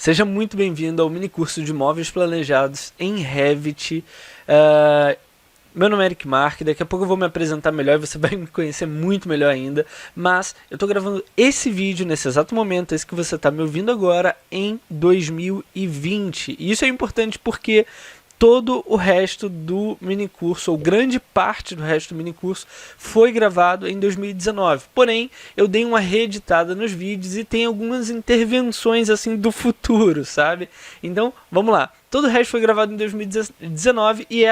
Seja muito bem-vindo ao mini curso de móveis planejados em Revit. Meu nome é Eric Mark, daqui a pouco eu vou me apresentar melhor e você vai me conhecer muito melhor ainda. Mas eu estou gravando esse vídeo nesse exato momento, esse que você está me ouvindo agora, em 2020. E isso é importante porque todo o resto do minicurso, ou grande parte do resto do minicurso, foi gravado em 2019. Porém, eu dei uma reeditada nos vídeos e tem algumas intervenções assim do futuro, sabe? Então, vamos lá. Todo o resto foi gravado em 2019 e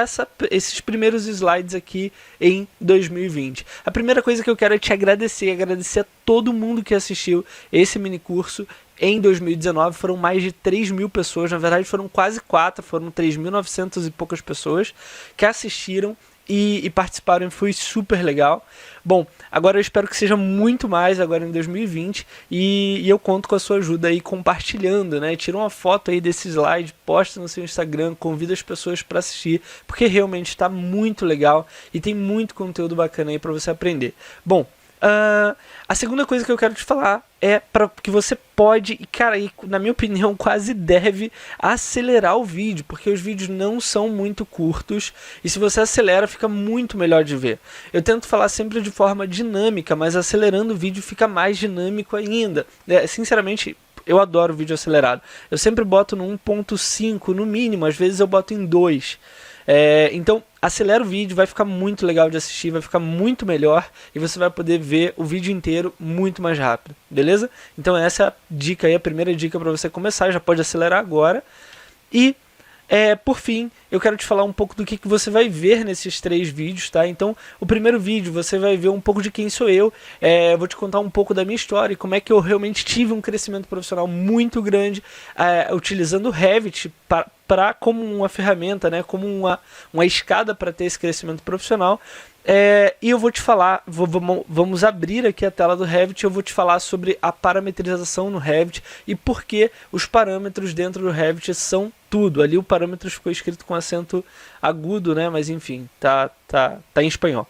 esses primeiros slides aqui em 2020. A primeira coisa que eu quero é te agradecer a todo mundo que assistiu esse minicurso. Em 2019 foram mais de 3 mil pessoas, na verdade foram quase 4, foram 3.900 e poucas pessoas que assistiram e participaram, foi super legal. Bom, agora eu espero que seja muito mais agora em 2020 e eu conto com a sua ajuda aí compartilhando, né? Tira uma foto aí desse slide, posta no seu Instagram, convida as pessoas para assistir, porque realmente está muito legal e tem muito conteúdo bacana aí para você aprender. Bom, a segunda coisa que eu quero te falar é que você pode, e cara, na minha opinião quase deve acelerar o vídeo, porque os vídeos não são muito curtos e se você acelera fica muito melhor de ver. Eu tento falar sempre de forma dinâmica, mas acelerando o vídeo fica mais dinâmico ainda. Sinceramente, eu adoro vídeo acelerado. Eu sempre boto no 1.5 no mínimo, às vezes eu boto em 2. Então acelera o vídeo, vai ficar muito legal de assistir, vai ficar muito melhor e você vai poder ver o vídeo inteiro muito mais rápido, beleza? Então essa é a dica aí, a primeira dica para você começar, já pode acelerar agora. E por fim, eu quero te falar um pouco do que você vai ver nesses 3 vídeos, tá? Então, o primeiro vídeo você vai ver um pouco de quem sou eu, vou te contar um pouco da minha história e como é que eu realmente tive um crescimento profissional muito grande utilizando o Revit como uma ferramenta, né? Como uma escada para ter esse crescimento profissional. E eu vou te falar, vamos abrir aqui a tela do Revit e eu vou te falar sobre a parametrização no Revit e por que os parâmetros dentro do Revit são tudo. Ali o parâmetro ficou escrito com acento agudo, né? Mas enfim, tá em espanhol.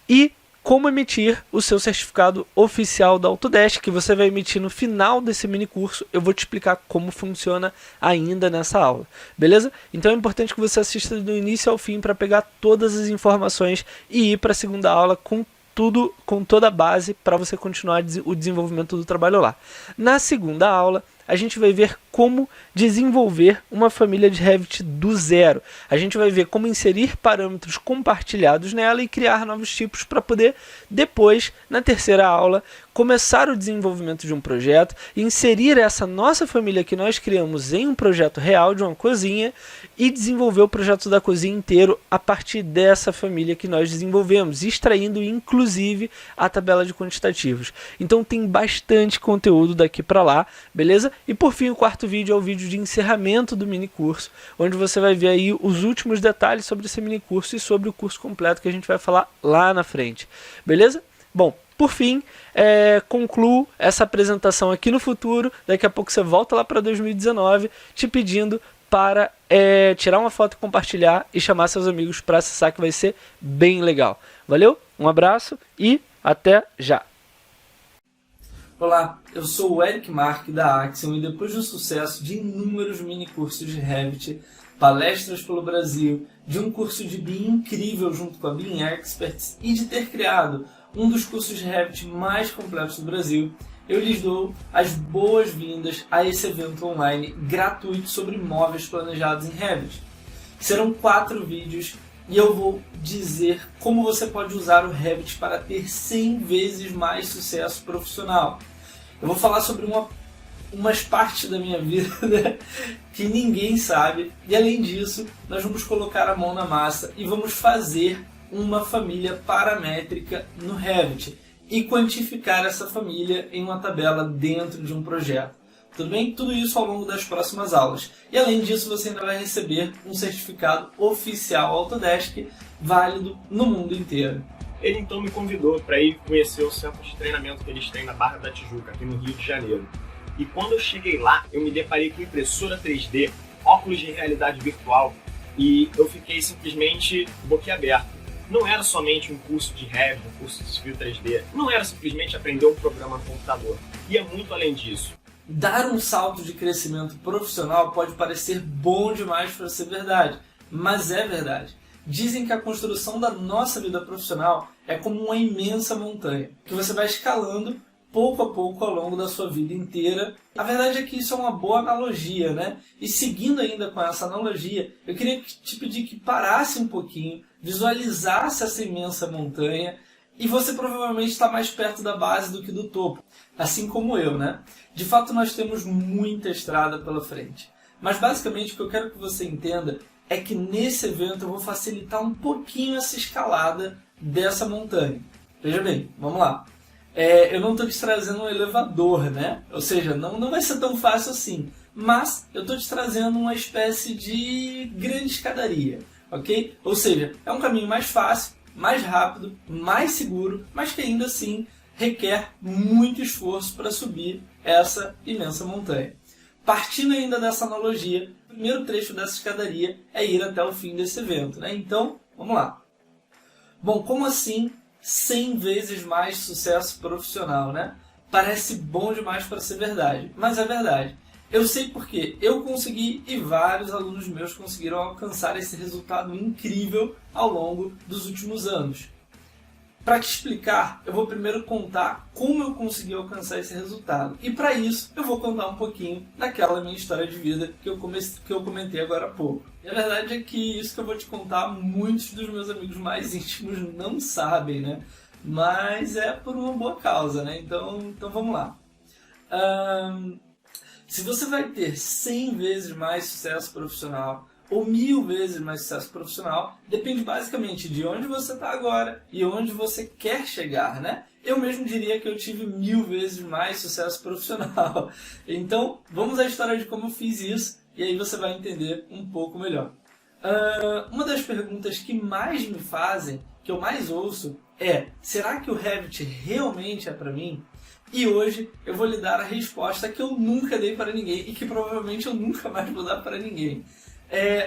E como emitir o seu certificado oficial da Autodesk, que você vai emitir no final desse mini curso. Eu vou te explicar como funciona ainda nessa aula, beleza? Então é importante que você assista do início ao fim para pegar todas as informações e ir para a segunda aula com tudo, com toda a base para você continuar o desenvolvimento do trabalho lá. Na segunda aula, a gente vai ver como desenvolver uma família de Revit do zero. A gente vai ver como inserir parâmetros compartilhados nela e criar novos tipos para poder, depois, na terceira aula, começar o desenvolvimento de um projeto, inserir essa nossa família que nós criamos em um projeto real de uma cozinha e desenvolver o projeto da cozinha inteiro a partir dessa família que nós desenvolvemos, extraindo inclusive a tabela de quantitativos. Então tem bastante conteúdo daqui para lá, beleza? E por fim, o quarto vídeo é o vídeo de encerramento do mini curso, onde você vai ver aí os últimos detalhes sobre esse mini curso e sobre o curso completo que a gente vai falar lá na frente, beleza? Bom, por fim, concluo essa apresentação aqui no futuro. Daqui a pouco você volta lá para 2019 te pedindo para tirar uma foto, compartilhar e chamar seus amigos para acessar, que vai ser bem legal. Valeu, um abraço e até já! Olá, eu sou o Eric Mark da Axion e depois do sucesso de inúmeros mini cursos de Revit, palestras pelo Brasil, de um curso de BIM incrível junto com a BIM Experts e de ter criado um dos cursos de Revit mais completos do Brasil, eu lhes dou as boas-vindas a esse evento online gratuito sobre móveis planejados em Revit. Serão 4 vídeos e eu vou dizer como você pode usar o Revit para ter 100 vezes mais sucesso profissional. Eu vou falar sobre umas partes da minha vida que ninguém sabe e além disso nós vamos colocar a mão na massa e vamos fazer uma família paramétrica no Revit e quantificar essa família em uma tabela dentro de um projeto. Tudo bem? Tudo isso ao longo das próximas aulas. E além disso, você ainda vai receber um certificado oficial Autodesk válido no mundo inteiro. Ele então me convidou para ir conhecer o centro de treinamento que eles têm na Barra da Tijuca, aqui no Rio de Janeiro. E quando eu cheguei lá, eu me deparei com impressora 3D, óculos de realidade virtual e eu fiquei simplesmente boquiaberto. Não era somente um curso de Revit, um curso de Civil 3D, não era simplesmente aprender um programa no computador. Ia muito além disso. Dar um salto de crescimento profissional pode parecer bom demais para ser verdade, mas é verdade. Dizem que a construção da nossa vida profissional é como uma imensa montanha, que você vai escalando pouco a pouco ao longo da sua vida inteira. A verdade é que isso é uma boa analogia, né? E seguindo ainda com essa analogia, eu queria te pedir que parasse um pouquinho, visualizasse essa imensa montanha, e você provavelmente está mais perto da base do que do topo, assim como eu, né? De fato, nós temos muita estrada pela frente. Mas basicamente o que eu quero que você entenda é que nesse evento eu vou facilitar um pouquinho essa escalada dessa montanha. Veja bem, vamos lá. Eu não estou te trazendo um elevador, né? Ou seja, não vai ser tão fácil assim. Mas eu estou te trazendo uma espécie de grande escadaria, ok? Ou seja, é um caminho mais fácil, mais rápido, mais seguro, mas que ainda assim requer muito esforço para subir essa imensa montanha. Partindo ainda dessa analogia, o primeiro trecho dessa escadaria é ir até o fim desse evento, né? Então, vamos lá. Bom, como assim 100 vezes mais sucesso profissional, né? Parece bom demais para ser verdade, mas é verdade. Eu sei porque eu consegui e vários alunos meus conseguiram alcançar esse resultado incrível ao longo dos últimos anos. Para te explicar, eu vou primeiro contar como eu consegui alcançar esse resultado. E para isso, eu vou contar um pouquinho daquela minha história de vida que eu comentei agora há pouco. E a verdade é que isso que eu vou te contar, muitos dos meus amigos mais íntimos não sabem, né? Mas é por uma boa causa, né? Então vamos lá. Se você vai ter 100 vezes mais sucesso profissional ou 1000 vezes mais sucesso profissional, depende basicamente de onde você está agora e onde você quer chegar, né? Eu mesmo diria que eu tive 1000 vezes mais sucesso profissional. Então, vamos à história de como eu fiz isso e aí você vai entender um pouco melhor. Uma das perguntas que mais me fazem, que eu mais ouço, é: será que o Revit realmente é para mim? E hoje eu vou lhe dar a resposta que eu nunca dei para ninguém e que provavelmente eu nunca mais vou dar para ninguém.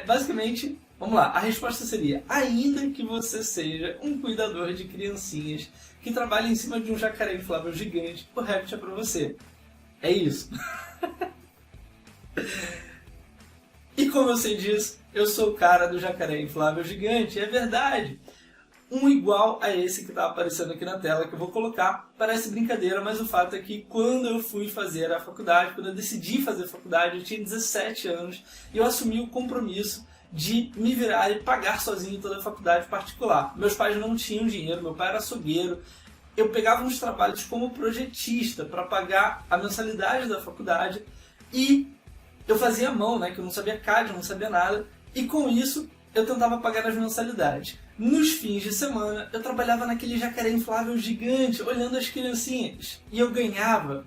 Basicamente, vamos lá, a resposta seria: ainda que você seja um cuidador de criancinhas que trabalha em cima de um jacaré inflável gigante, o Revit é para você. É isso. E como eu sei disso, eu sou o cara do jacaré inflável gigante, é verdade. Um igual a esse que está aparecendo aqui na tela, que eu vou colocar. Parece brincadeira, mas o fato é que quando eu fui fazer a faculdade, quando eu decidi fazer faculdade, eu tinha 17 anos e eu assumi o compromisso de me virar e pagar sozinho toda a faculdade particular. Meus pais não tinham dinheiro, meu pai era açougueiro. Eu pegava uns trabalhos como projetista para pagar a mensalidade da faculdade e eu fazia à mão, né, que eu não sabia CAD, eu não sabia nada, e com isso eu tentava pagar as mensalidades. Nos fins de semana, eu trabalhava naquele jacaré inflável gigante, olhando as criancinhas. E eu ganhava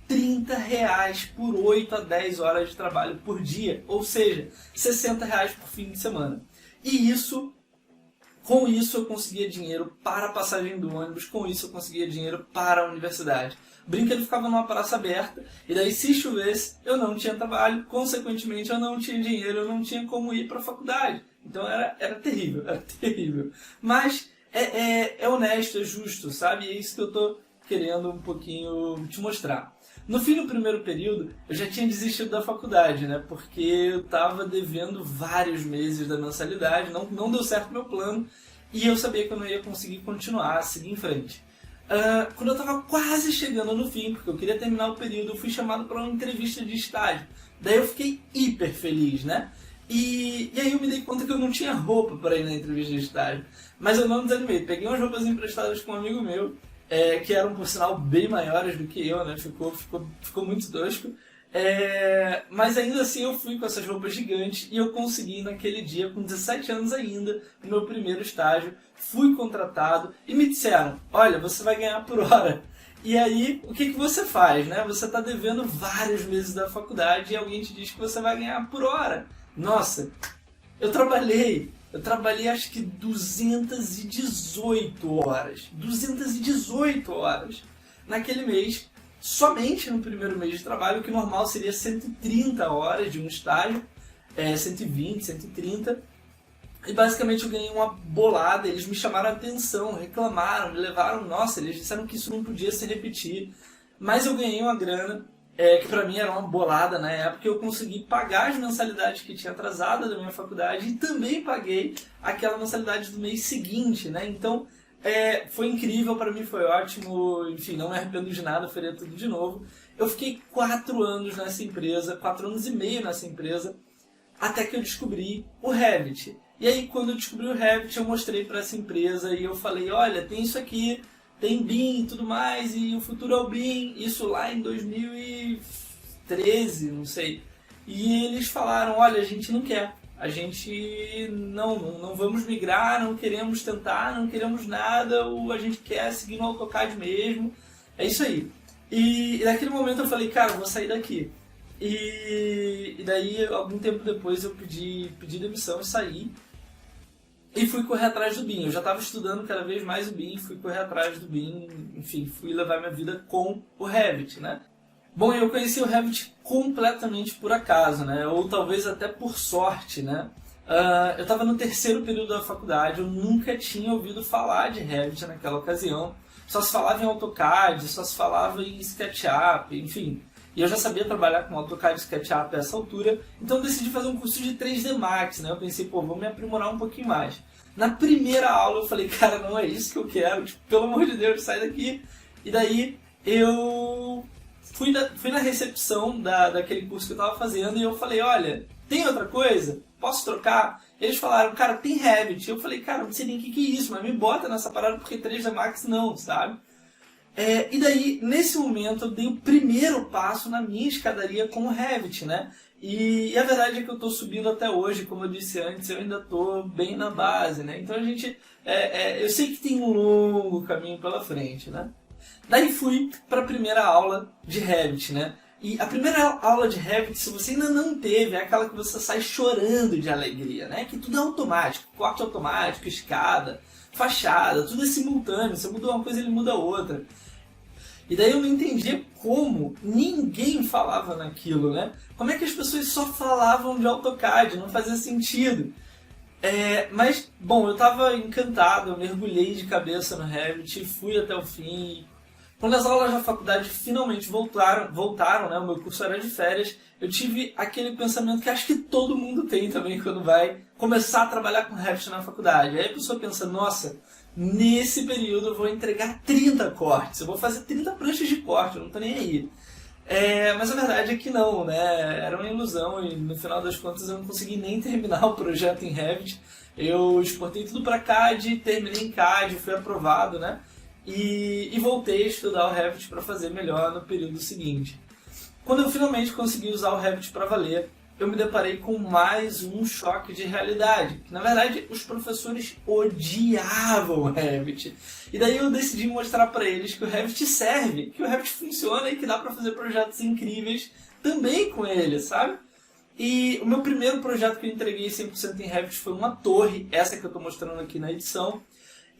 R$30 por 8 a 10 horas de trabalho por dia. Ou seja, R$60 por fim de semana. E com isso eu conseguia dinheiro para a passagem do ônibus, com isso eu conseguia dinheiro para a universidade. O brinquedo ficava numa praça aberta, e daí se chovesse, eu não tinha trabalho, consequentemente eu não tinha dinheiro, eu não tinha como ir para a faculdade. Então era terrível, era terrível. Mas é honesto, é justo, sabe? E é isso que eu estou querendo um pouquinho te mostrar. No fim do primeiro período, eu já tinha desistido da faculdade, né? Porque eu estava devendo vários meses da mensalidade, não deu certo o meu plano, e eu sabia que eu não ia conseguir continuar, seguir em frente. Quando eu estava quase chegando no fim, porque eu queria terminar o período, eu fui chamado para uma entrevista de estágio. Daí eu fiquei hiper feliz, né? E aí eu me dei conta que eu não tinha roupa para ir na entrevista de estágio. Mas eu não desanimei. Peguei umas roupas emprestadas com um amigo meu, que eram, por sinal, bem maiores do que eu, né? Ficou muito tosco. Mas ainda assim eu fui com essas roupas gigantes e eu consegui naquele dia, com 17 anos ainda, no meu primeiro estágio. Fui contratado e me disseram: olha, você vai ganhar por hora. E aí, o que você faz, né? Você está devendo vários meses da faculdade e alguém te diz que você vai ganhar por hora. Nossa, eu trabalhei acho que 218 horas. 218 horas naquele mês, somente no primeiro mês de trabalho, que normal seria 130 horas de um estágio, 120, 130. E basicamente eu ganhei uma bolada, eles me chamaram a atenção, reclamaram, me levaram, nossa, eles disseram que isso não podia se repetir. Mas eu ganhei uma grana que pra mim era uma bolada na época, eu consegui pagar as mensalidades que tinha atrasado da minha faculdade e também paguei aquela mensalidade do mês seguinte, né? Então, foi incrível, pra mim foi ótimo, enfim, não me arrependo de nada, faria tudo de novo. Eu fiquei 4 anos nessa empresa, 4 anos e meio nessa empresa, até que eu descobri o Revit. E aí, quando eu descobri o Revit, eu mostrei para essa empresa e eu falei, olha, tem isso aqui, tem BIM e tudo mais, e o futuro é o BIM, isso lá em 2013, não sei. E eles falaram, olha, a gente não quer, a gente não vamos migrar, não queremos tentar, não queremos nada, a gente quer seguir no AutoCAD mesmo, é isso aí. E naquele momento eu falei, cara, eu vou sair daqui. E daí, algum tempo depois, eu pedi demissão e saí. E fui correr atrás do BIM. Eu já estava estudando cada vez mais o BIM, fui correr atrás do BIM, enfim, fui levar minha vida com o Revit, né? Bom, eu conheci o Revit completamente por acaso, né? Ou talvez até por sorte, né? Eu estava no 3º período da faculdade, eu nunca tinha ouvido falar de Revit naquela ocasião. Só se falava em AutoCAD, só se falava em SketchUp, enfim. E eu já sabia trabalhar com AutoCAD e SketchUp a essa altura, então eu decidi fazer um curso de 3D Max, né? Eu pensei, pô, vou me aprimorar um pouquinho mais. Na primeira aula eu falei, cara, não é isso que eu quero, tipo, pelo amor de Deus, sai daqui. E daí eu fui na recepção daquele curso que eu estava fazendo e eu falei, olha, tem outra coisa? Posso trocar? Eles falaram, cara, tem Revit. Eu falei, cara, não sei nem o que é isso, mas me bota nessa parada porque 3D Max não, sabe? E daí, nesse momento, eu dei o primeiro passo na minha escadaria com o Revit, né? E a verdade é que eu estou subindo até hoje, como eu disse antes, eu ainda estou bem na base, né? Então a gente, eu sei que tem um longo caminho pela frente, né? Daí fui para a primeira aula de Revit, né? E a primeira aula de Revit, se você ainda não teve, é aquela que você sai chorando de alegria, né? Que tudo é automático, corte automático, escada, fachada, tudo é simultâneo, você muda uma coisa, ele muda outra. E daí eu não entendia como ninguém falava naquilo, né? Como é que as pessoas só falavam de AutoCAD, não fazia sentido. Mas, bom, eu estava encantado, eu mergulhei de cabeça no Revit, fui até o fim. Quando as aulas da faculdade finalmente voltaram, né? O meu curso era de férias, eu tive aquele pensamento que acho que todo mundo tem também quando vai começar a trabalhar com Revit na faculdade. Aí a pessoa pensa, nossa, nesse período eu vou entregar 30 cortes, eu vou fazer 30 pranchas de corte, eu não tô nem aí. Mas a verdade é que não, né? Era uma ilusão e no final das contas eu não consegui nem terminar o projeto em Revit. Eu exportei tudo para CAD, terminei em CAD, fui aprovado, né? E voltei a estudar o Revit para fazer melhor no período seguinte. Quando eu finalmente consegui usar o Revit para valer, eu me deparei com mais um choque de realidade. Na verdade, os professores odiavam o Revit. E daí eu decidi mostrar para eles que o Revit serve, que o Revit funciona e que dá para fazer projetos incríveis também com ele, sabe? E o meu primeiro projeto que eu entreguei 100% em Revit foi uma torre, essa que eu estou mostrando aqui na edição.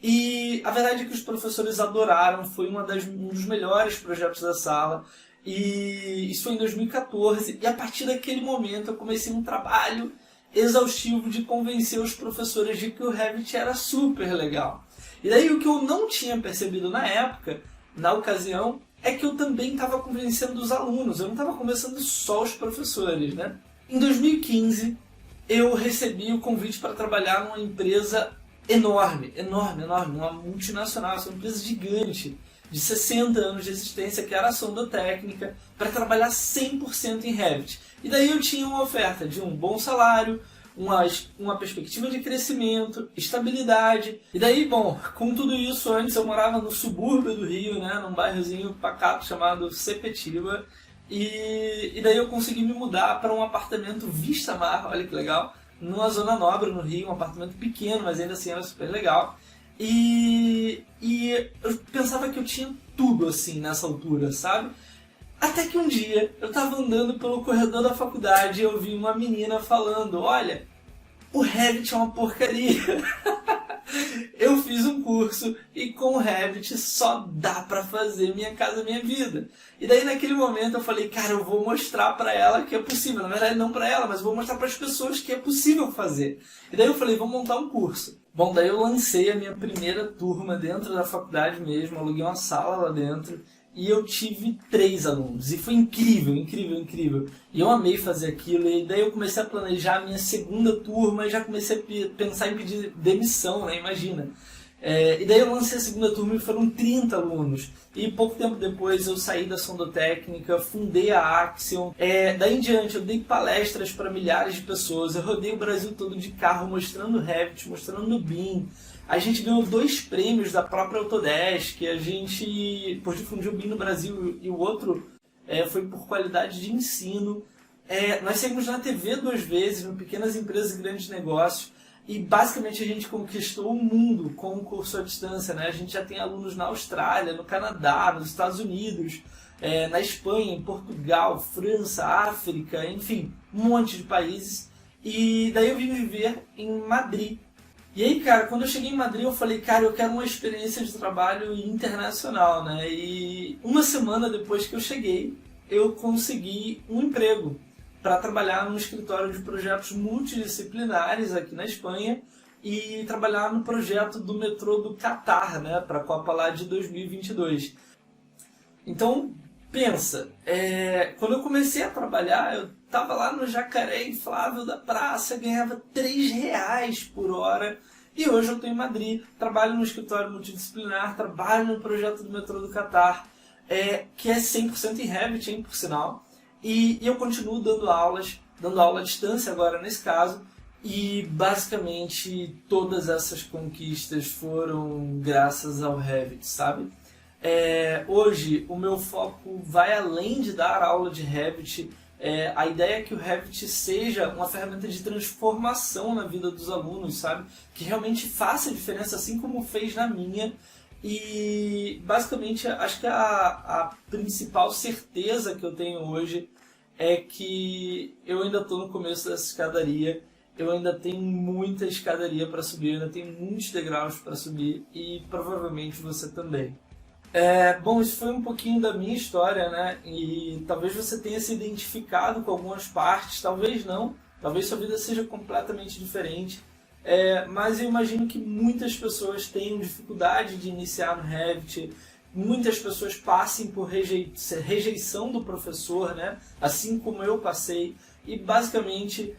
E a verdade é que os professores adoraram, foi um dos melhores projetos da sala. E isso foi em 2014, e a partir daquele momento eu comecei um trabalho exaustivo de convencer os professores de que o Revit era super legal. E daí o que eu não tinha percebido na época, na ocasião, é que eu também estava convencendo os alunos, eu não estava convencendo só os professores, né? Em 2015, eu recebi o convite para trabalhar numa empresa enorme, uma multinacional, uma empresa gigante, de 60 anos de existência, que era a Sonda Técnica, para trabalhar 100% em Revit. E daí eu tinha uma oferta de um bom salário, uma perspectiva de crescimento, estabilidade. E daí, bom, com tudo isso, antes eu morava no subúrbio do Rio, né, num bairrozinho pacato chamado Sepetiba, e daí eu consegui me mudar para um apartamento vista mar, olha que legal, numa zona nobre no Rio, um apartamento pequeno, mas ainda assim era super legal. E eu pensava que eu tinha tudo assim nessa altura, sabe? Até que um dia eu estava andando pelo corredor da faculdade e eu vi uma menina falando, olha, o Revit é uma porcaria. Eu fiz um curso e com o Revit só dá pra fazer Minha Casa Minha Vida. E daí naquele momento eu falei, cara, eu vou mostrar pra ela que é possível. Na verdade não pra ela, mas vou mostrar pras pessoas que é possível fazer. E daí eu falei, vou montar um curso. Bom, daí eu lancei a minha primeira turma dentro da faculdade mesmo, aluguei uma sala lá dentro e eu tive 3 alunos. E foi incrível, incrível, incrível. E eu amei fazer aquilo. E daí eu comecei a planejar a minha segunda turma e já comecei a pensar em pedir demissão, né? Imagina. E daí eu lancei a segunda turma e foram 30 alunos. E pouco tempo depois eu saí da Sondotécnica, fundei a Axion. Daí em diante eu dei palestras para milhares de pessoas. Eu rodei o Brasil todo de carro mostrando Revit, mostrando BIM. A gente ganhou 2 prêmios da própria Autodesk. A gente, por difundir o BIM no Brasil, e o outro foi por qualidade de ensino. Nós saímos na TV 2 vezes, no Pequenas Empresas e Grandes Negócios. E basicamente a gente conquistou o mundo com um curso à distância, né? A gente já tem alunos na Austrália, no Canadá, nos Estados Unidos, na Espanha, em Portugal, França, África, enfim, um monte de países. E daí eu vim viver em Madrid. E aí, cara, quando eu cheguei em Madrid, eu falei, cara, eu quero uma experiência de trabalho internacional, né? E uma semana depois que eu cheguei, eu consegui um emprego para trabalhar num escritório de projetos multidisciplinares aqui na Espanha e trabalhar no projeto do metrô do Catar, né, para a Copa lá de 2022. Então, pensa, quando eu comecei a trabalhar, eu estava lá no Jacaré Inflável da Praça, ganhava R$3 por hora, e hoje eu estou em Madrid, trabalho no escritório multidisciplinar, trabalho no projeto do metrô do Catar, que é 100% em Revit, hein, por sinal. E eu continuo dando aula à distância agora nesse caso, e basicamente todas essas conquistas foram graças ao Revit, sabe? Hoje o meu foco vai além de dar aula de Revit. A ideia é que o Revit seja uma ferramenta de transformação na vida dos alunos, sabe? Que realmente faça diferença, assim como fez na minha. E basicamente acho que a principal certeza que eu tenho hoje é que eu ainda estou no começo dessa escadaria, eu ainda tenho muita escadaria para subir, eu ainda tenho muitos degraus para subir, e provavelmente você também. Bom, isso foi um pouquinho da minha história, né? E talvez você tenha se identificado com algumas partes, talvez não, talvez sua vida seja completamente diferente. Mas eu imagino que muitas pessoas tenham dificuldade de iniciar no Revit, muitas pessoas passem por rejeição do professor, né? Assim como eu passei, e basicamente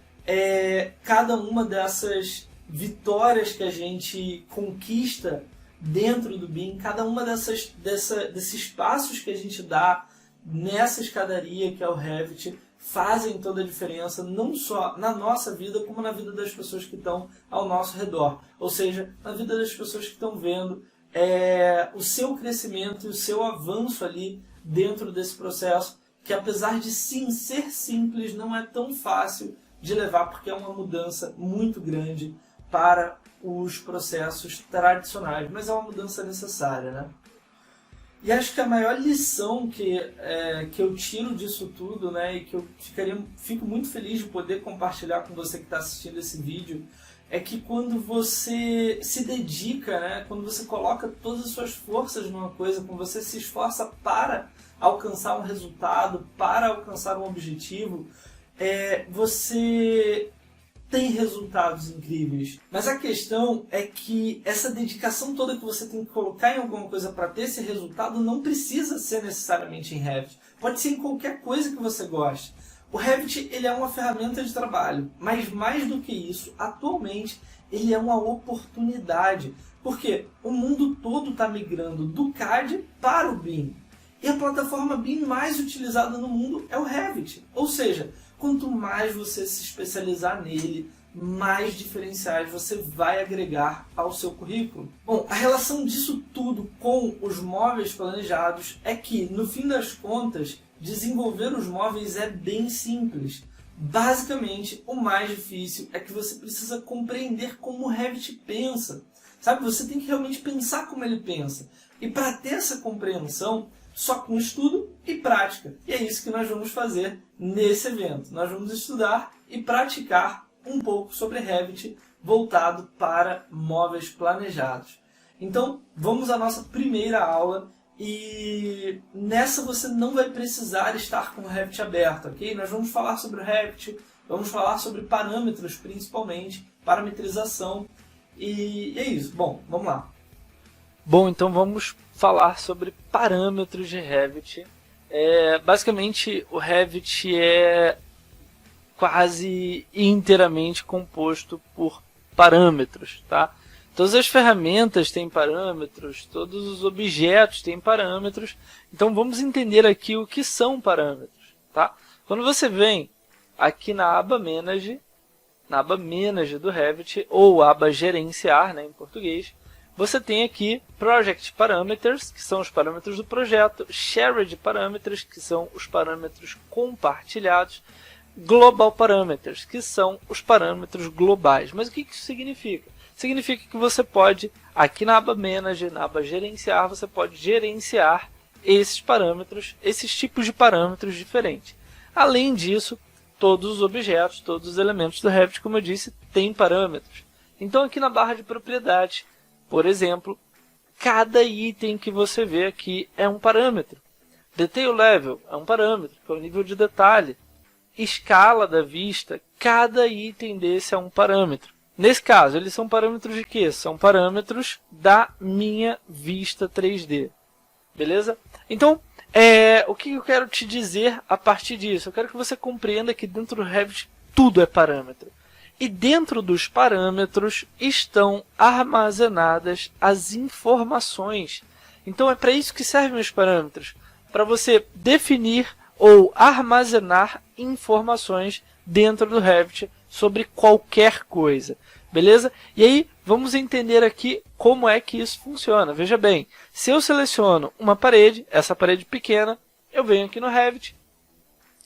cada uma dessas vitórias que a gente conquista dentro do BIM, cada uma desses passos que a gente dá nessa escadaria que é o Revit, fazem toda a diferença, não só na nossa vida, como na vida das pessoas que estão ao nosso redor. Ou seja, na vida das pessoas que estão vendo o seu crescimento e o seu avanço ali dentro desse processo, que apesar de sim ser simples, não é tão fácil de levar, porque é uma mudança muito grande para os processos tradicionais, mas é uma mudança necessária, né? E acho que a maior lição que eu tiro disso tudo, né, e que eu fico muito feliz de poder compartilhar com você que está assistindo esse vídeo, é que quando você se dedica, né, quando você coloca todas as suas forças numa coisa, quando você se esforça para alcançar um resultado, para alcançar um objetivo, você tem resultados incríveis. Mas a questão é que essa dedicação toda que você tem que colocar em alguma coisa para ter esse resultado não precisa ser necessariamente em Revit. Pode ser em qualquer coisa que você goste. O Revit ele é uma ferramenta de trabalho, mas mais do que isso, atualmente ele é uma oportunidade. Porque o mundo todo está migrando do CAD para o BIM. E a plataforma BIM mais utilizada no mundo é o Revit. Ou seja, quanto mais você se especializar nele, mais diferenciais você vai agregar ao seu currículo. Bom, a relação disso tudo com os móveis planejados é que, no fim das contas, desenvolver os móveis é bem simples. Basicamente, o mais difícil é que você precisa compreender como o Revit pensa. Sabe, você tem que realmente pensar como ele pensa. E para ter essa compreensão, só com estudo e prática. E é isso que nós vamos fazer nesse evento. Nós vamos estudar e praticar um pouco sobre Revit voltado para móveis planejados. Então, vamos à nossa primeira aula. E nessa você não vai precisar estar com o Revit aberto, ok? Nós vamos falar sobre o Revit, vamos falar sobre parâmetros principalmente, parametrização. E é isso. Bom, vamos lá. Bom, então vamos falar sobre parâmetros de Revit. Basicamente, o Revit é quase inteiramente composto por parâmetros, tá? Todas as ferramentas têm parâmetros, todos os objetos têm parâmetros. Então vamos entender aqui o que são parâmetros, tá? Quando você vem aqui na aba Manage do Revit, ou aba Gerenciar, né, em português, você tem aqui Project Parameters, que são os parâmetros do projeto, Shared Parameters, que são os parâmetros compartilhados, Global Parameters, que são os parâmetros globais. Mas o que isso significa? Significa que você pode, aqui na aba Manage, na aba Gerenciar, você pode gerenciar esses parâmetros, esses tipos de parâmetros diferentes. Além disso, todos os objetos, todos os elementos do Revit, como eu disse, têm parâmetros. Então aqui na barra de propriedade, por exemplo, cada item que você vê aqui é um parâmetro. Detail Level é um parâmetro, que é o nível de detalhe. Escala da vista, cada item desse é um parâmetro. Nesse caso, eles são parâmetros de quê? São parâmetros da minha vista 3D. Beleza? Então, o que eu quero te dizer a partir disso? Eu quero que você compreenda que dentro do Revit tudo é parâmetro. E dentro dos parâmetros estão armazenadas as informações. Então é para isso que servem os parâmetros. Para você definir ou armazenar informações dentro do Revit sobre qualquer coisa. Beleza? E aí vamos entender aqui como é que isso funciona. Veja bem, se eu seleciono uma parede, essa parede pequena, eu venho aqui no Revit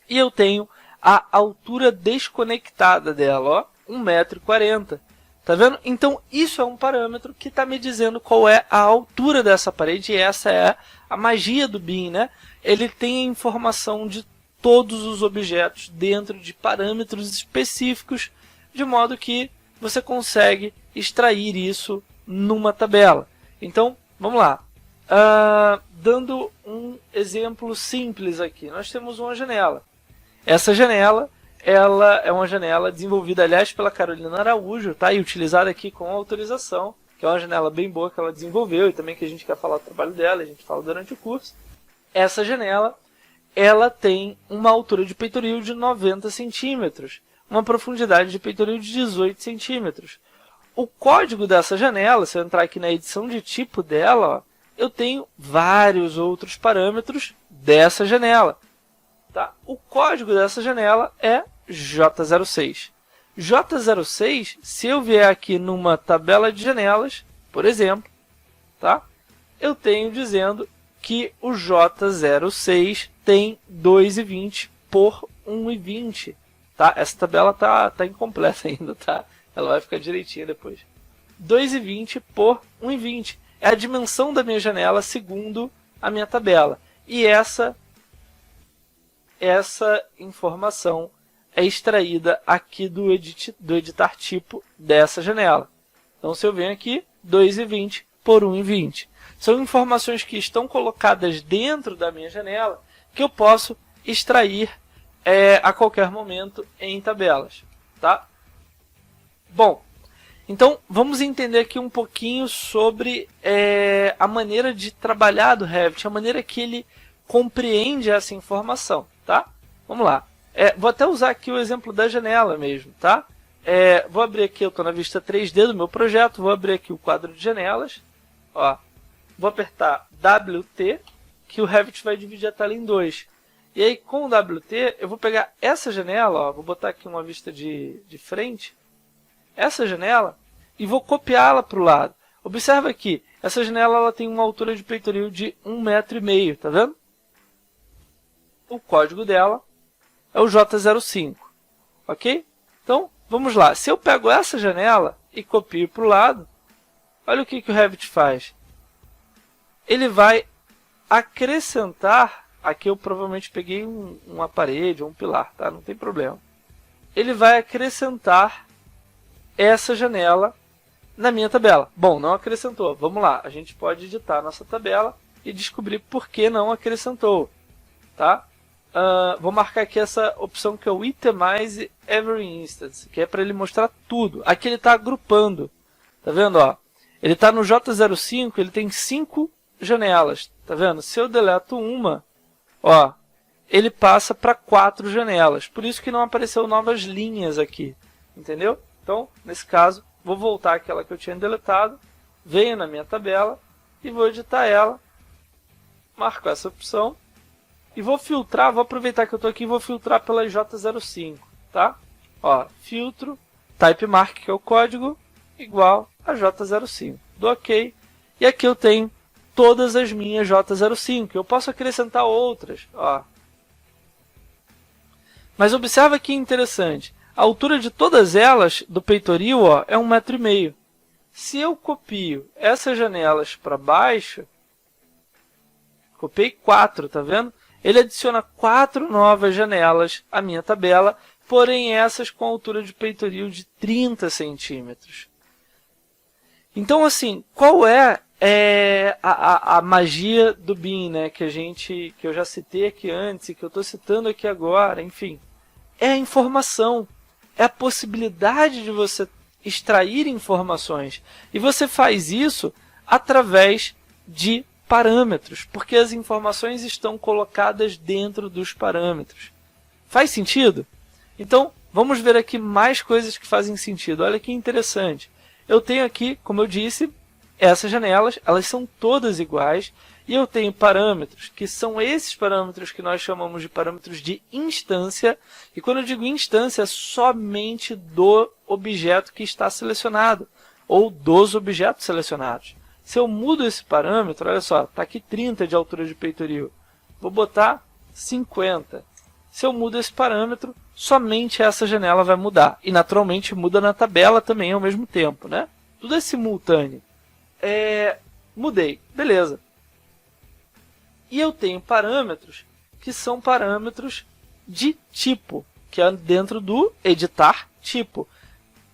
e eu tenho a altura desconectada dela, ó, 1,40 m. Tá vendo? Então isso é um parâmetro que está me dizendo qual é a altura dessa parede, e essa é a magia do BIM, né? Ele tem a informação de todos os objetos dentro de parâmetros específicos, de modo que você consegue extrair isso numa tabela. Então, vamos lá. Dando um exemplo simples aqui, nós temos uma janela. Essa janela, ela é uma janela desenvolvida, aliás, pela Carolina Araújo, tá? E utilizada aqui com autorização, que é uma janela bem boa que ela desenvolveu e também que a gente quer falar do trabalho dela, a gente fala durante o curso. Essa janela, ela tem uma altura de peitoril de 90 centímetros, uma profundidade de peitoril de 18 centímetros. O código dessa janela, se eu entrar aqui na edição de tipo dela, ó, eu tenho vários outros parâmetros dessa janela. Tá? O código dessa janela é J06. J06, se eu vier aqui numa tabela de janelas, por exemplo, tá? Eu tenho dizendo que o J06 tem 2,20 por 1,20. Tá? Essa tabela tá incompleta ainda, tá? Ela vai ficar direitinho depois. 2,20 por 1,20. É a dimensão da minha janela segundo a minha tabela. E essa informação é extraída aqui do editar tipo dessa janela. Então, se eu venho aqui, 2,20 por 1,20. São informações que estão colocadas dentro da minha janela que eu posso extrair a qualquer momento em tabelas. Tá? Bom, então vamos entender aqui um pouquinho sobre a maneira de trabalhar do Revit, a maneira que ele compreende essa informação. Tá? Vamos lá. Vou até usar aqui o exemplo da janela mesmo. Tá? Vou abrir aqui, eu estou na vista 3D do meu projeto, vou abrir aqui o quadro de janelas. Ó, vou apertar WT, que o Revit vai dividir a tela em dois. E aí, com o WT, eu vou pegar essa janela, ó, vou botar aqui uma vista de frente, essa janela, e vou copiá-la para o lado. Observa aqui, essa janela ela tem uma altura de peitoril de 1,5 m, tá vendo? O código dela é o J05, ok? Então, vamos lá. Se eu pego essa janela e copio para o lado, olha o que o Revit faz. Ele vai acrescentar, aqui eu provavelmente peguei uma parede ou um pilar, tá? Não tem problema. Ele vai acrescentar essa janela na minha tabela. Bom, não acrescentou. Vamos lá, a gente pode editar a nossa tabela e descobrir por que não acrescentou. Tá? Vou marcar aqui essa opção que é o Itemize Every Instance, que é para ele mostrar tudo. Aqui ele está agrupando. Tá vendo? Ó? ele está no J05, ele tem 5 janelas, tá vendo? Se eu deleto uma, ó, ele passa para 4 janelas, por isso que não apareceu novas linhas aqui, entendeu? Então, nesse caso, vou voltar àquela que eu tinha deletado, venho na minha tabela e vou editar ela, marco essa opção e vou filtrar, vou aproveitar que eu estou aqui e vou filtrar pela J05, tá? Ó, filtro, type mark, que é o código, igual a J05. Dou OK. E aqui eu tenho todas as minhas J05. Eu posso acrescentar outras. Ó. Mas observa que interessante. A altura de todas elas, do peitoril, ó, é 1,5 m. Se eu copio essas janelas para baixo, copiei 4, tá vendo? Ele adiciona 4 novas janelas à minha tabela, porém essas com altura de peitoril de 30 centímetros. Então, assim, qual é a magia do BIM, né, que eu já citei aqui antes e que eu estou citando aqui agora, enfim, é a informação, é a possibilidade de você extrair informações. E você faz isso através de parâmetros, porque as informações estão colocadas dentro dos parâmetros. Faz sentido? Então, vamos ver aqui mais coisas que fazem sentido. Olha que interessante. Eu tenho aqui, como eu disse, essas janelas, elas são todas iguais, e eu tenho parâmetros, que são esses parâmetros que nós chamamos de parâmetros de instância, e quando eu digo instância, é somente do objeto que está selecionado, ou dos objetos selecionados. Se eu mudo esse parâmetro, olha só, está aqui 30 de altura de peitoril, vou botar 50. Se eu mudo esse parâmetro, somente essa janela vai mudar. E naturalmente muda na tabela também ao mesmo tempo, né? Tudo é simultâneo. Mudei, beleza. E eu tenho parâmetros que são parâmetros de tipo, que é dentro do editar tipo.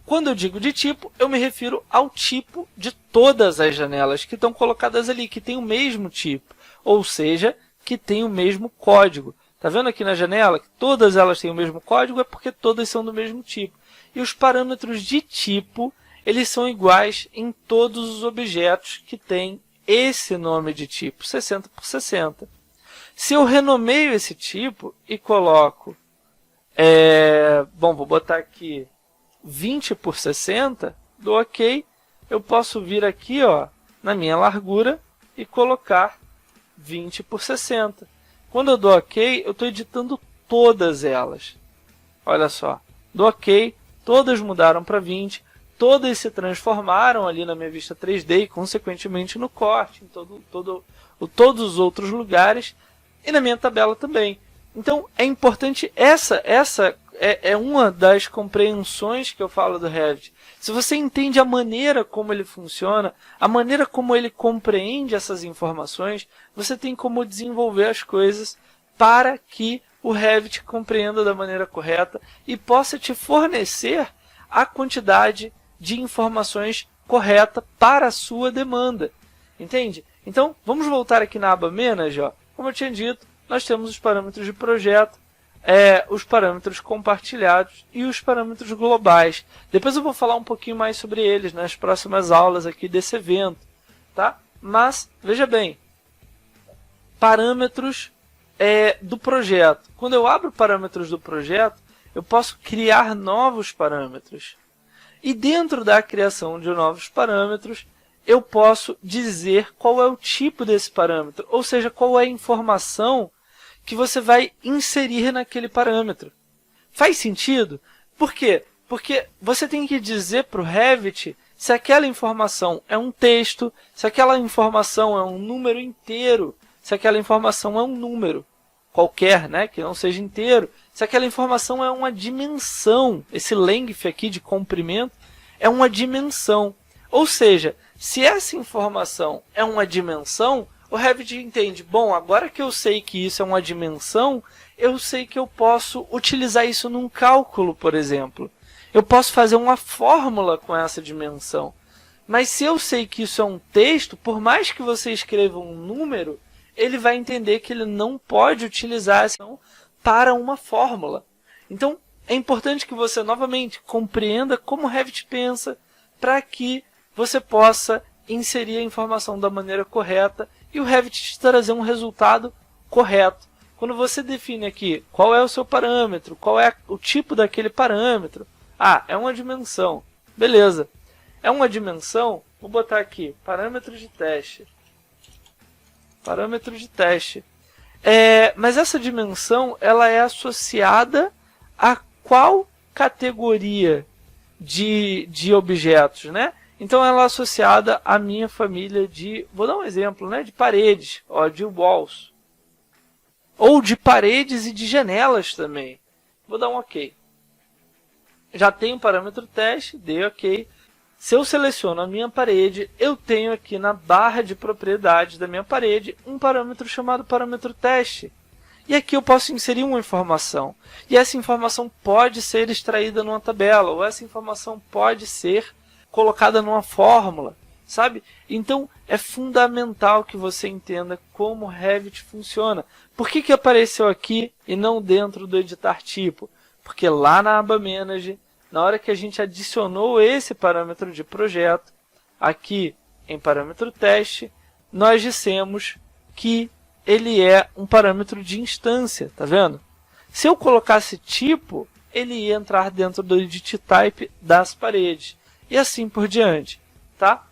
Quando eu digo de tipo, eu me refiro ao tipo de todas as janelas que estão colocadas ali, que tem o mesmo tipo, ou seja, que tem o mesmo código. Está vendo aqui na janela que todas elas têm o mesmo código? É porque todas são do mesmo tipo. E os parâmetros de tipo, eles são iguais em todos os objetos que têm esse nome de tipo, 60 por 60. Se eu renomeio esse tipo e coloco, vou botar aqui 20 por 60, dou OK, eu posso vir aqui, ó, na minha largura e colocar 20 por 60. Quando eu dou OK, eu estou editando todas elas. Olha só, dou OK, todas mudaram para 20, todas se transformaram ali na minha vista 3D e, consequentemente, no corte, em todos os outros lugares e na minha tabela também. Então, é importante, essa é uma das compreensões que eu falo do Revit. Se você entende a maneira como ele funciona, a maneira como ele compreende essas informações, você tem como desenvolver as coisas para que o Revit compreenda da maneira correta e possa te fornecer a quantidade de informações correta para a sua demanda. Entende? Então, vamos voltar aqui na aba Manage. Ó. Como eu tinha dito, nós temos os parâmetros de projeto, os parâmetros compartilhados e os parâmetros globais. Depois eu vou falar um pouquinho mais sobre eles nas próximas aulas aqui desse evento. Tá? Mas, veja bem, parâmetros do projeto. Quando eu abro parâmetros do projeto, eu posso criar novos parâmetros. E dentro da criação de novos parâmetros, eu posso dizer qual é o tipo desse parâmetro, ou seja, qual é a informação que você vai inserir naquele parâmetro. Faz sentido? Por quê? Porque você tem que dizer para o Revit se aquela informação é um texto, se aquela informação é um número inteiro, se aquela informação é um número qualquer, né, que não seja inteiro, se aquela informação é uma dimensão, esse length aqui de comprimento é uma dimensão. Ou seja, se essa informação é uma dimensão, o Revit entende, bom, agora que eu sei que isso é uma dimensão, eu sei que eu posso utilizar isso num cálculo, por exemplo. Eu posso fazer uma fórmula com essa dimensão. Mas se eu sei que isso é um texto, por mais que você escreva um número, ele vai entender que ele não pode utilizar essa para uma fórmula. Então, é importante que você, novamente, compreenda como o Revit pensa para que você possa inserir a informação da maneira correta e o Revit te trazer um resultado correto. Quando você define aqui qual é o seu parâmetro, qual é o tipo daquele parâmetro, é uma dimensão, beleza. É uma dimensão, vou botar aqui, parâmetro de teste. Parâmetro de teste. Mas essa dimensão ela é associada a qual categoria de objetos, né? Então ela é associada à minha família de, vou dar um exemplo, né? De paredes, de walls. Ou de paredes e de janelas também. Vou dar um OK. Já tenho o parâmetro teste, dei OK. Se eu seleciono a minha parede, eu tenho aqui na barra de propriedades da minha parede um parâmetro chamado parâmetro teste. E aqui eu posso inserir uma informação. E essa informação pode ser extraída numa tabela, ou essa informação pode ser colocada numa fórmula, sabe? Então é fundamental que você entenda como o Revit funciona. Por que apareceu aqui e não dentro do editar tipo? Porque lá na aba Manage, na hora que a gente adicionou esse parâmetro de projeto, aqui em parâmetro teste, nós dissemos que ele é um parâmetro de instância, tá vendo? Se eu colocasse tipo, ele ia entrar dentro do edit type das paredes. E assim por diante, tá?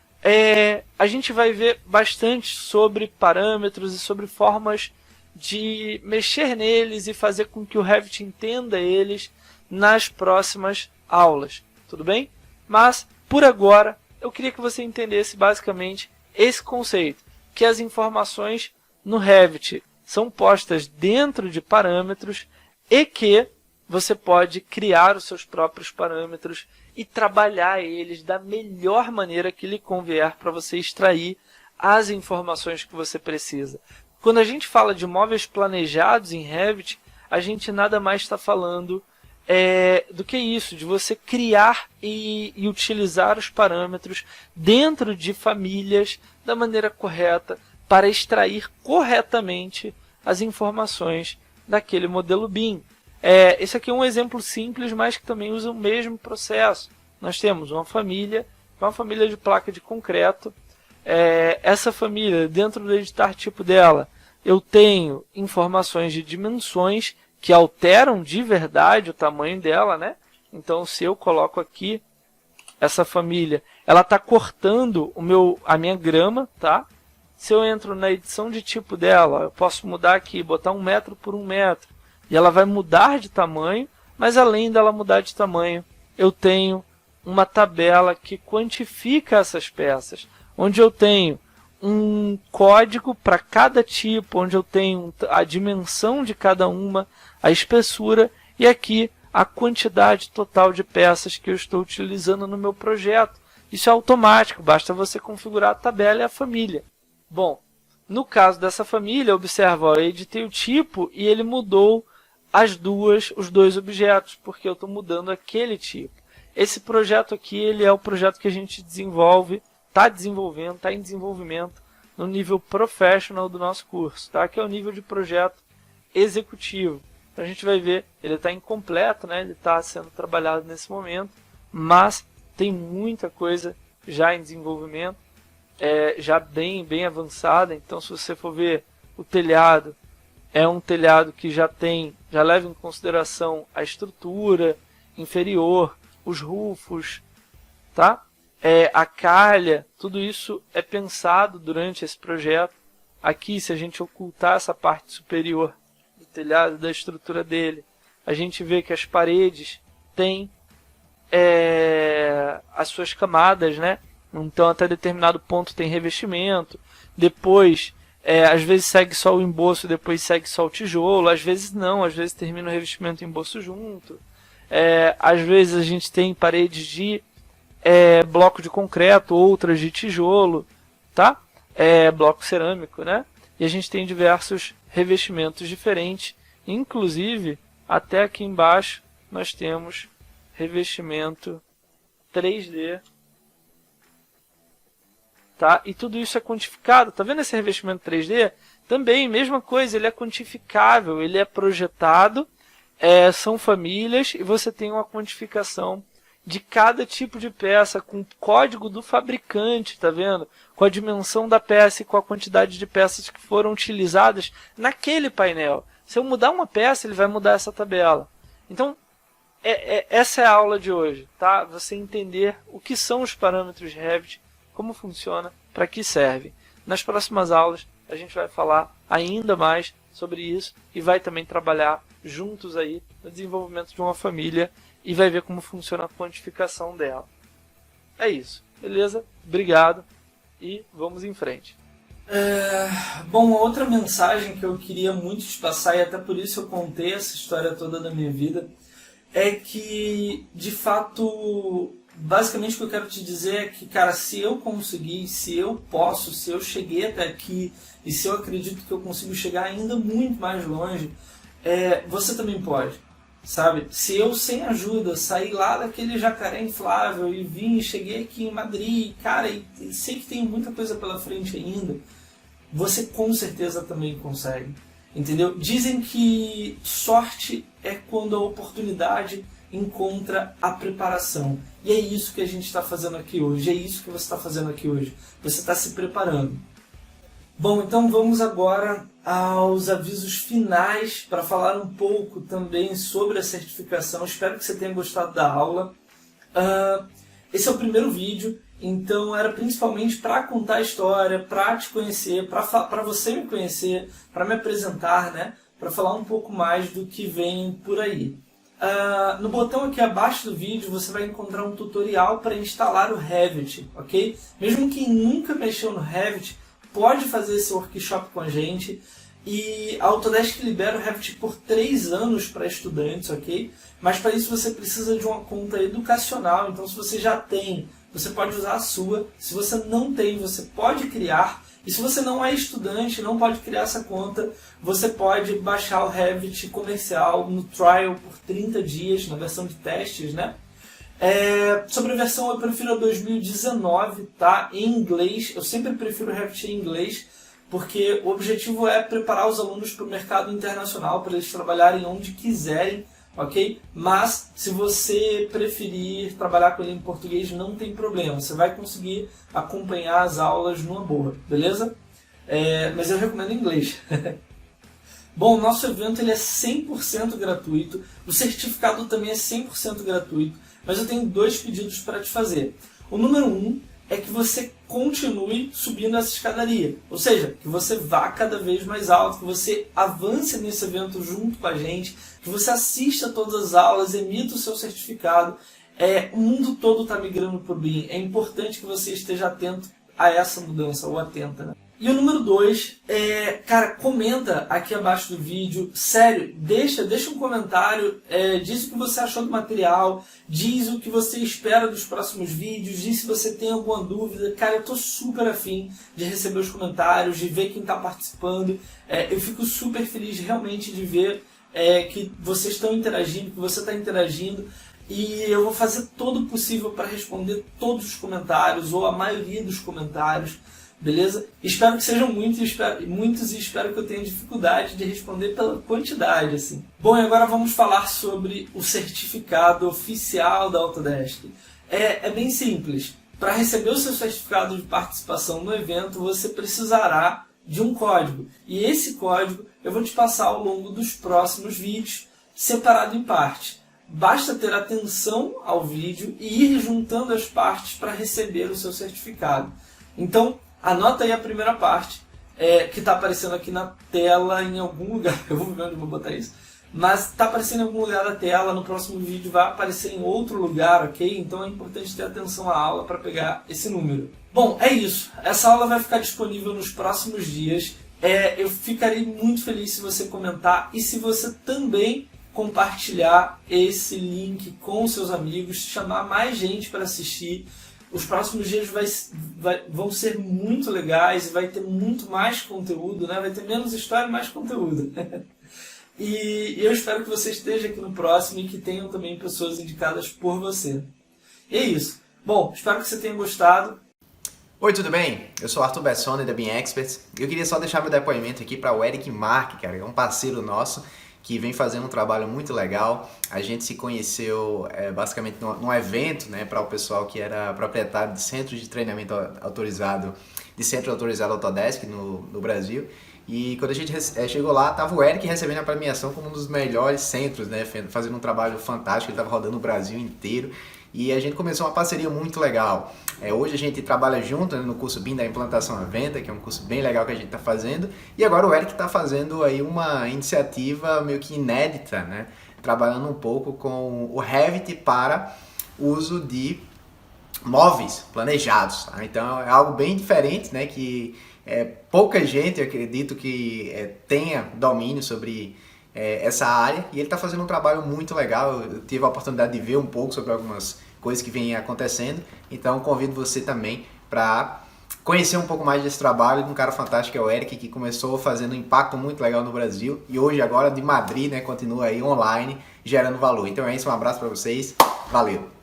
A gente vai ver bastante sobre parâmetros e sobre formas de mexer neles e fazer com que o Revit entenda eles nas próximas aulas, tudo bem? Mas, por agora, eu queria que você entendesse basicamente esse conceito, que as informações no Revit são postas dentro de parâmetros e que você pode criar os seus próprios parâmetros e trabalhar eles da melhor maneira que lhe convier para você extrair as informações que você precisa. Quando a gente fala de móveis planejados em Revit, a gente nada mais está falando do que isso, de você criar e utilizar os parâmetros dentro de famílias da maneira correta para extrair corretamente as informações daquele modelo BIM. Esse aqui é um exemplo simples, mas que também usa o mesmo processo. Nós temos uma família de placa de concreto. Essa família, dentro do editar tipo dela, eu tenho informações de dimensões que alteram de verdade o tamanho dela, né? Então, se eu coloco aqui essa família, ela está cortando a minha grama, tá? Se eu entro na edição de tipo dela, eu posso mudar aqui, botar 1 metro por 1 metro, e ela vai mudar de tamanho, mas além dela mudar de tamanho, eu tenho uma tabela que quantifica essas peças, onde eu tenho um código para cada tipo, onde eu tenho a dimensão de cada uma, a espessura e aqui a quantidade total de peças que eu estou utilizando no meu projeto. Isso é automático, basta você configurar a tabela e a família. Bom, no caso dessa família, observa, eu editei o tipo e ele mudou os dois objetos, porque eu estou mudando aquele tipo. Esse projeto aqui ele é o projeto que a gente desenvolve, está em desenvolvimento no nível professional do nosso curso, tá? Que é o nível de projeto executivo. A gente vai ver, ele está incompleto, né? Ele está sendo trabalhado nesse momento, mas tem muita coisa já em desenvolvimento, já bem avançada. Então, se você for ver o telhado, é um telhado que já leva em consideração a estrutura inferior, os rufos, tá? A calha, tudo isso é pensado durante esse projeto. Aqui, se a gente ocultar essa parte superior do telhado, da estrutura dele, a gente vê que as paredes têm as suas camadas, né? Então, até determinado ponto tem revestimento. Depois, às vezes segue só o emboço, depois segue só o tijolo. Às vezes não, às vezes termina o revestimento e o emboço junto. Às vezes a gente tem paredes de bloco de concreto, outras de tijolo, tá? Bloco cerâmico, né? E a gente tem diversos revestimentos diferentes. Inclusive, até aqui embaixo, nós temos revestimento 3D. Tá? E tudo isso é quantificado. Tá vendo esse revestimento 3D? Também, mesma coisa, ele é quantificável, ele é projetado, são famílias e você tem uma quantificação de cada tipo de peça, com o código do fabricante, tá vendo? Com a dimensão da peça e com a quantidade de peças que foram utilizadas naquele painel. Se eu mudar uma peça, ele vai mudar essa tabela. Então, essa é a aula de hoje, tá? Você entender o que são os parâmetros Revit, como funciona, para que servem. Nas próximas aulas, a gente vai falar ainda mais sobre isso e vai também trabalhar juntos aí no desenvolvimento de uma família e vai ver como funciona a quantificação dela. É isso, beleza? Obrigado e vamos em frente. Bom, outra mensagem que eu queria muito te passar, e até por isso eu contei essa história toda da minha vida, é que, de fato, basicamente o que eu quero te dizer é que, cara, se eu conseguir, se eu posso, se eu cheguei até aqui, e se eu acredito que eu consigo chegar ainda muito mais longe, você também pode, sabe? Se eu, sem ajuda, sair lá daquele jacaré inflável e vim, cheguei aqui em Madrid, cara, e sei que tem muita coisa pela frente ainda, você com certeza também consegue. Entendeu? Dizem que sorte é quando a oportunidade encontra a preparação. E é isso que a gente está fazendo aqui hoje. É isso que você está fazendo aqui hoje. Você está se preparando. Bom, então vamos agora aos avisos finais para falar um pouco também sobre a certificação. Espero que você tenha gostado da aula. Esse é o primeiro vídeo. Então era principalmente para contar a história, para te conhecer, para você me conhecer, para me apresentar, né? Para falar um pouco mais do que vem por aí. No botão aqui abaixo do vídeo você vai encontrar um tutorial para instalar o Revit, ok? Mesmo quem nunca mexeu no Revit pode fazer esse workshop com a gente. E a Autodesk libera o Revit por 3 anos para estudantes, ok? Mas para isso você precisa de uma conta educacional, então se você já tem, você pode usar a sua. Se você não tem, você pode criar. E se você não é estudante, não pode criar essa conta, você pode baixar o Revit comercial no trial por 30 dias, na versão de testes, né? Sobre a versão eu prefiro a 2019, tá? Em inglês. Eu sempre prefiro o Revit em inglês, porque o objetivo é preparar os alunos para o mercado internacional, para eles trabalharem onde quiserem, ok? Mas, se você preferir trabalhar com ele em português, não tem problema. Você vai conseguir acompanhar as aulas numa boa, beleza? Mas eu recomendo em inglês. Bom, o nosso evento ele é 100% gratuito. O certificado também é 100% gratuito. Mas eu tenho 2 pedidos para te fazer. O número 1 é que você continue subindo essa escadaria. Ou seja, que você vá cada vez mais alto, que você avance nesse evento junto com a gente, que você assista todas as aulas, emita o seu certificado. O mundo todo está migrando para o BIM. É importante que você esteja atento a essa mudança, ou atenta, né? E o número 2 cara, comenta aqui abaixo do vídeo, sério, deixa um comentário, diz o que você achou do material, diz o que você espera dos próximos vídeos, diz se você tem alguma dúvida. Cara, eu tô super afim de receber os comentários, de ver quem está participando. Eu fico super feliz realmente de ver que vocês estão interagindo, que você está interagindo. E eu vou fazer todo o possível para responder todos os comentários, ou a maioria dos comentários. Beleza? Espero que sejam muitos e espero que eu tenha dificuldade de responder pela quantidade, assim. Bom, e agora vamos falar sobre o certificado oficial da Autodesk. É bem simples. Para receber o seu certificado de participação no evento, você precisará de um código. E esse código eu vou te passar ao longo dos próximos vídeos, separado em partes. Basta ter atenção ao vídeo e ir juntando as partes para receber o seu certificado. Então, anota aí a primeira parte, que está aparecendo aqui na tela em algum lugar. Eu vou ver onde eu vou botar isso. Mas está aparecendo em algum lugar da tela, no próximo vídeo vai aparecer em outro lugar, ok? Então é importante ter atenção à aula para pegar esse número. Bom, é isso. Essa aula vai ficar disponível nos próximos dias. Eu ficarei muito feliz se você comentar e se você também compartilhar esse link com seus amigos, chamar mais gente para assistir. Os próximos dias vão ser muito legais e vai ter muito mais conteúdo, né? Vai ter menos história e mais conteúdo. E eu espero que você esteja aqui no próximo e que tenham também pessoas indicadas por você. E é isso. Bom, espero que você tenha gostado. Oi, tudo bem? Eu sou Arthur Bessone da BIM Experts e eu queria só deixar meu depoimento aqui para o Eric Mark, cara, que é um parceiro nosso, que vem fazendo um trabalho muito legal. A gente se conheceu basicamente num evento, né, para o pessoal que era proprietário de centro de treinamento autorizado, de centro autorizado Autodesk no Brasil. E quando a gente chegou lá, estava o Eric recebendo a premiação como um dos melhores centros, né, fazendo um trabalho fantástico, ele estava rodando o Brasil inteiro. E a gente começou uma parceria muito legal. Hoje a gente trabalha junto, né, no curso BIM da Implantação à Venda, que é um curso bem legal que a gente está fazendo. E agora o Eric está fazendo aí uma iniciativa meio que inédita, né, trabalhando um pouco com o Revit para uso de móveis planejados. Tá? Então é algo bem diferente, né, que pouca gente, eu acredito, que tenha domínio sobre essa área, e ele está fazendo um trabalho muito legal. Eu tive a oportunidade de ver um pouco sobre algumas coisas que vêm acontecendo, então convido você também para conhecer um pouco mais desse trabalho de um cara fantástico que é o Eric, que começou fazendo um impacto muito legal no Brasil e hoje agora de Madrid, né, continua aí online gerando valor. Então é isso, um abraço para vocês, valeu!